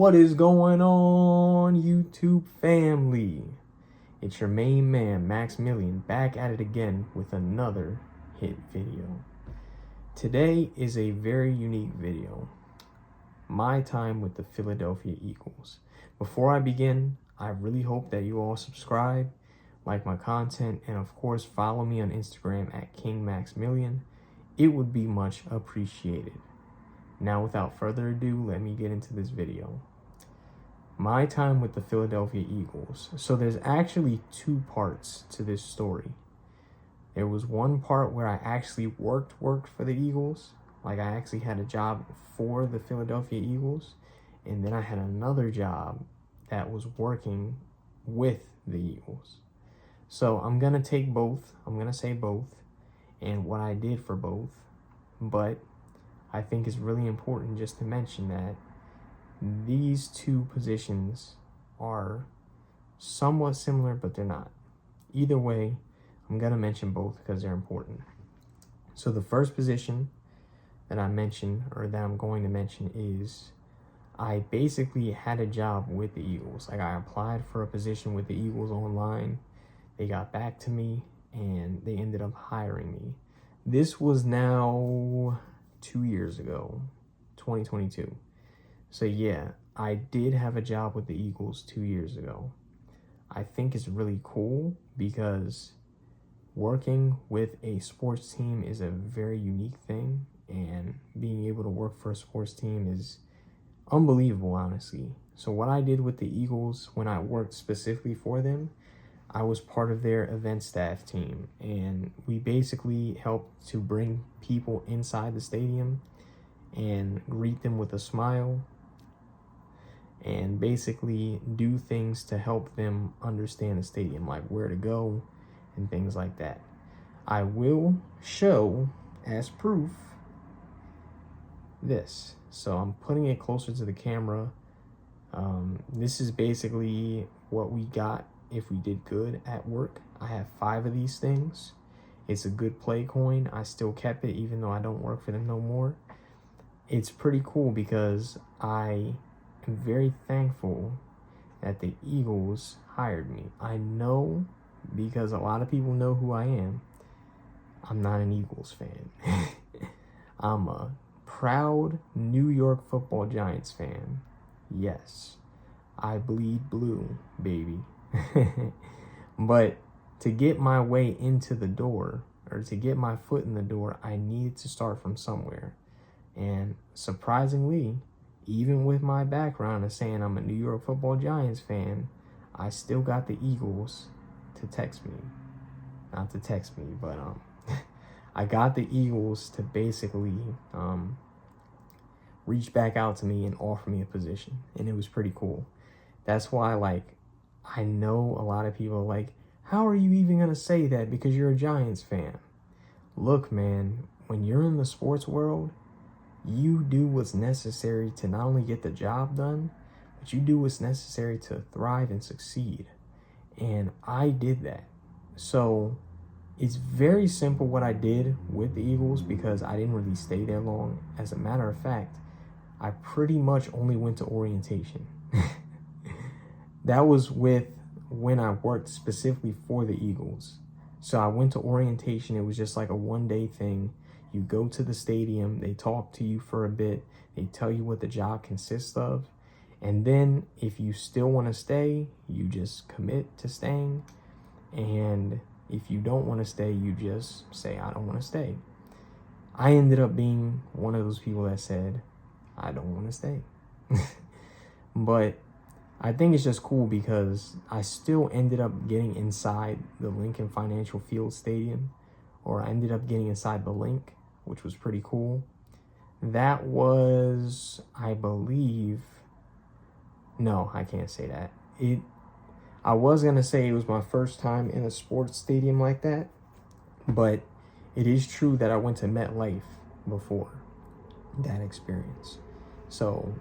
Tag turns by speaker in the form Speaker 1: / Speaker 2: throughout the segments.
Speaker 1: What is going on, YouTube family? It's your main man, Maximilian, back at it again with another hit video. Today is a very unique video. My time with the Philadelphia Eagles. Before I begin, I really hope that you all subscribe, like my content, and of course follow me on Instagram at KingMaximilian. It would be much appreciated. Now, without further ado, let me get into this video. My time with the Philadelphia Eagles. So there's actually two parts to this story. There was one part where I actually worked for the Eagles. Like, I actually had a job for the Philadelphia Eagles. And then I had another job that was working with the Eagles. So I'm going to take both. I'm going to say both and what I did for both. But I think it's really important just to mention that these two positions are somewhat similar, but they're not. Either way, I'm going to mention both because they're important. So the first position that I mentioned, or that I'm going to mention, is I basically had a job with the Eagles. Like, I applied for a position with the Eagles online. They got back to me and they ended up hiring me. This was now 2 years ago, 2022. So yeah, I did have a job with the Eagles 2 years ago. I think it's really cool because working with a sports team is a very unique thing, and being able to work for a sports team is unbelievable, honestly. So what I did with the Eagles when I worked specifically for them, I was part of their event staff team, and we basically helped to bring people inside the stadium and greet them with a smile and basically do things to help them understand the stadium, like where to go and things like that. I will show as proof this. So I'm putting it closer to the camera. This is basically what we got if we did good at work. I have 5 of these things. It's a good play coin. I still kept it even though I don't work for them no more. It's pretty cool because I am very thankful that the Eagles hired me. I know, because a lot of people know who I am, I'm not an Eagles fan. I'm a proud New York Football Giants fan. Yes, I bleed blue, baby. But to get my way into the door, or to get my foot in the door, I needed to start from somewhere. And surprisingly, even with my background of saying I'm a New York Football Giants fan, I still got the Eagles to text me. Not to text me, but I got the Eagles to basically reach back out to me and offer me a position. And it was pretty cool. That's why, like, I know a lot of people are like, how are you even going to say that because you're a Giants fan? Look, man, when you're in the sports world, you do what's necessary to not only get the job done, but you do what's necessary to thrive and succeed. And I did that. So it's very simple what I did with the Eagles because I didn't really stay there long. As a matter of fact, I pretty much only went to orientation. That was when I worked specifically for the Eagles. So I went to orientation. It was just like a one-day thing. You go to the stadium, they talk to you for a bit, they tell you what the job consists of, and then if you still want to stay, you just commit to staying, and if you don't want to stay, you just say, I don't want to stay. I ended up being one of those people that said, I don't want to stay. But I think it's just cool because I still ended up getting inside the Lincoln Financial Field Stadium, or I ended up getting inside the Link, which was pretty cool. That was, I believe, no, I can't say that. I was going to say it was my first time in a sports stadium like that, but it is true that I went to MetLife before that experience. So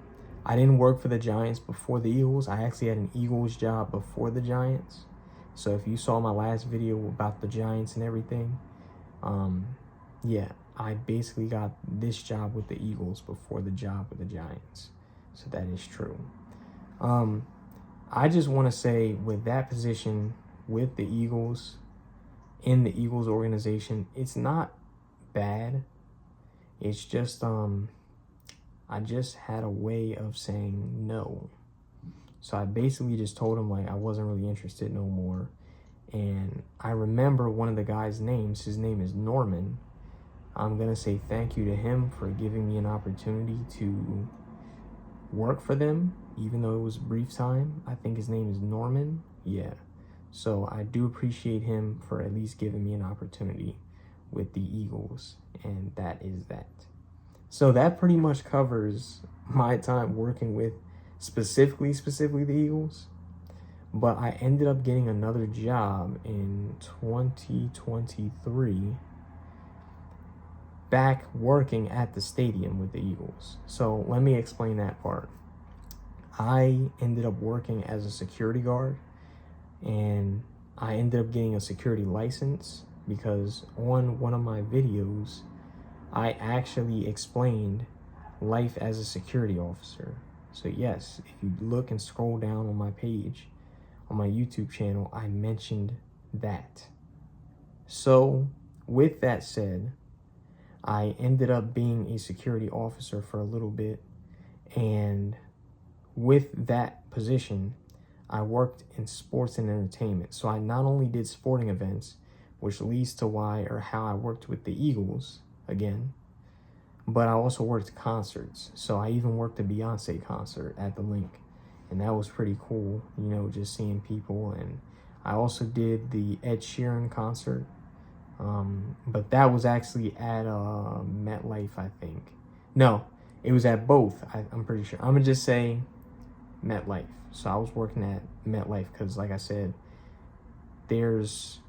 Speaker 1: I didn't work for the Giants before the Eagles. I actually had an Eagles job before the Giants. So if you saw my last video about the Giants and everything, yeah, I basically got this job with the Eagles before the job with the Giants. So that is true. I just want to say with that position with the Eagles, in the Eagles organization, it's not bad. It's just I just had a way of saying no. So I basically just told him like I wasn't really interested no more. And I remember one of the guys' names. His name is Norman. I'm gonna say thank you to him for giving me an opportunity to work for them, even though it was a brief time. I think his name is Norman. Yeah. So I do appreciate him for at least giving me an opportunity with the Eagles, and that is that. So that pretty much covers my time working with specifically the Eagles. But I ended up getting another job in 2023 back working at the stadium with the Eagles. So let me explain that part. I ended up working as a security guard, and I ended up getting a security license because on one of my videos, I actually explained life as a security officer. So yes, if you look and scroll down on my page, on my YouTube channel, I mentioned that. So with that said, I ended up being a security officer for a little bit, and with that position, I worked in sports and entertainment. So I not only did sporting events, which leads to why or how I worked with the Eagles again, but I also worked concerts. So I even worked a Beyonce concert at the Link, and that was pretty cool, you know, just seeing people. And I also did the Ed Sheeran concert, but that was actually at MetLife, I think. No, it was at both. I'm pretty sure. I'm gonna just say MetLife. So I was working at MetLife because, like I said, it's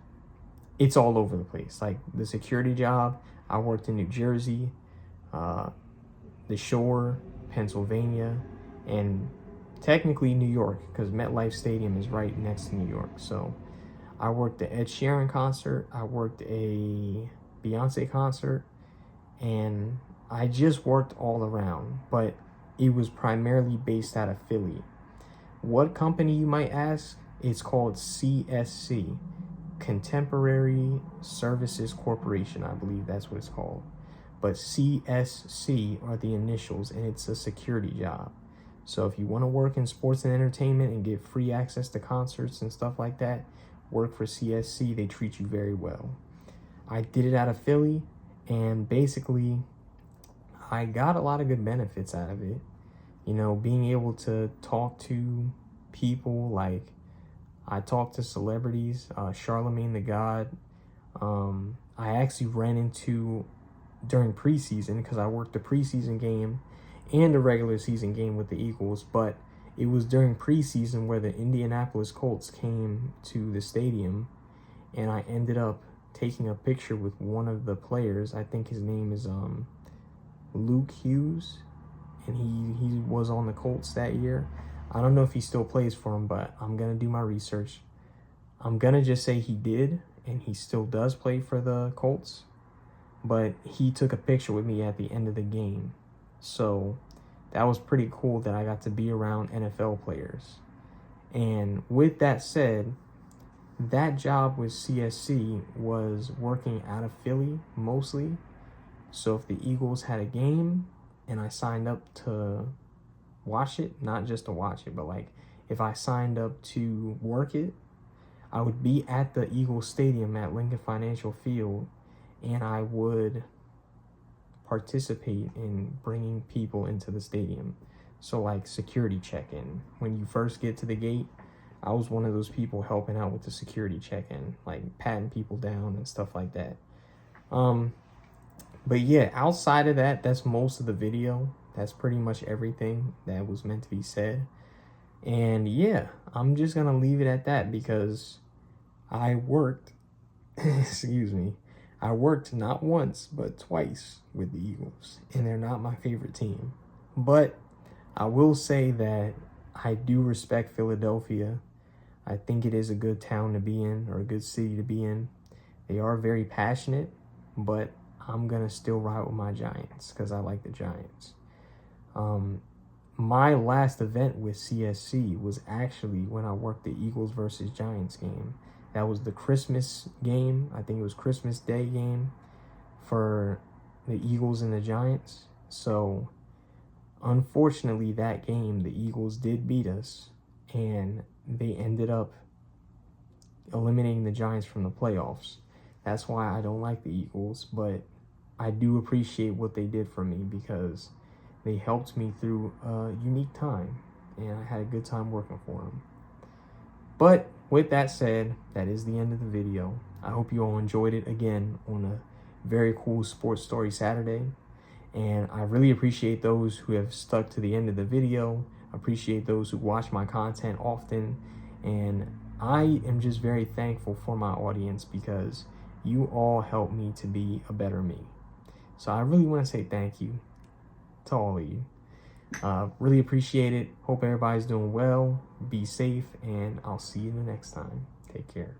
Speaker 1: all over the place. Like the security job, I worked in New Jersey, the Shore, Pennsylvania, and technically New York because MetLife Stadium is right next to New York. So I worked the Ed Sheeran concert, I worked a Beyonce concert, and I just worked all around, but it was primarily based out of Philly. What company, you might ask? It's called CSC, Contemporary Services Corporation. I believe that's what it's called. But CSC are the initials, and it's a security job. So if you want to work in sports and entertainment and get free access to concerts and stuff like that, work for CSC. They treat you very well. I did it out of Philly, and basically I got a lot of good benefits out of it. You know, being able to talk to people, like I talked to celebrities, Charlemagne the God. I actually ran into during preseason because I worked the preseason game and a regular season game with the Eagles, but it was during preseason where the Indianapolis Colts came to the stadium, and I ended up taking a picture with one of the players. I think his name is Luke Hughes, and he was on the Colts that year. I don't know if he still plays for him, but I'm gonna do my research. I'm gonna just say he did, and he still does play for the Colts, but he took a picture with me at the end of the game. So that was pretty cool that I got to be around NFL players. And with that said, that job with CSC was working out of Philly mostly. So if the Eagles had a game and I signed up to watch it, not just to watch it, but like if I signed up to work it, I would be at the Eagles Stadium at Lincoln Financial Field, and I would participate in bringing people into the stadium. So like security check-in. When you first get to the gate, I was one of those people helping out with the security check-in, like patting people down and stuff like that. But yeah, outside of that, that's most of the video. That's pretty much everything that was meant to be said. And yeah, I'm just gonna leave it at that because I worked, excuse me, I worked not once, but twice with the Eagles, and they're not my favorite team. But I will say that I do respect Philadelphia. I think it is a good town to be in, or a good city to be in. They are very passionate, but I'm going to still ride with my Giants because I like the Giants. my last event with CSC was actually when I worked the Eagles versus Giants game. That was the Christmas game. I think it was Christmas Day game for the Eagles and the Giants. So unfortunately, that game, the Eagles did beat us, and they ended up eliminating the Giants from the playoffs. That's why I don't like the Eagles, but I do appreciate what they did for me because they helped me through a unique time, and I had a good time working for them. But with that said, that is the end of the video. I hope you all enjoyed it again on a very cool Sports Story Saturday. And I really appreciate those who have stuck to the end of the video. I appreciate those who watch my content often. And I am just very thankful for my audience because you all help me to be a better me. So I really want to say thank you to all of you. Really appreciate it. Hope everybody's doing well. Be safe, and I'll see you the next time. Take care.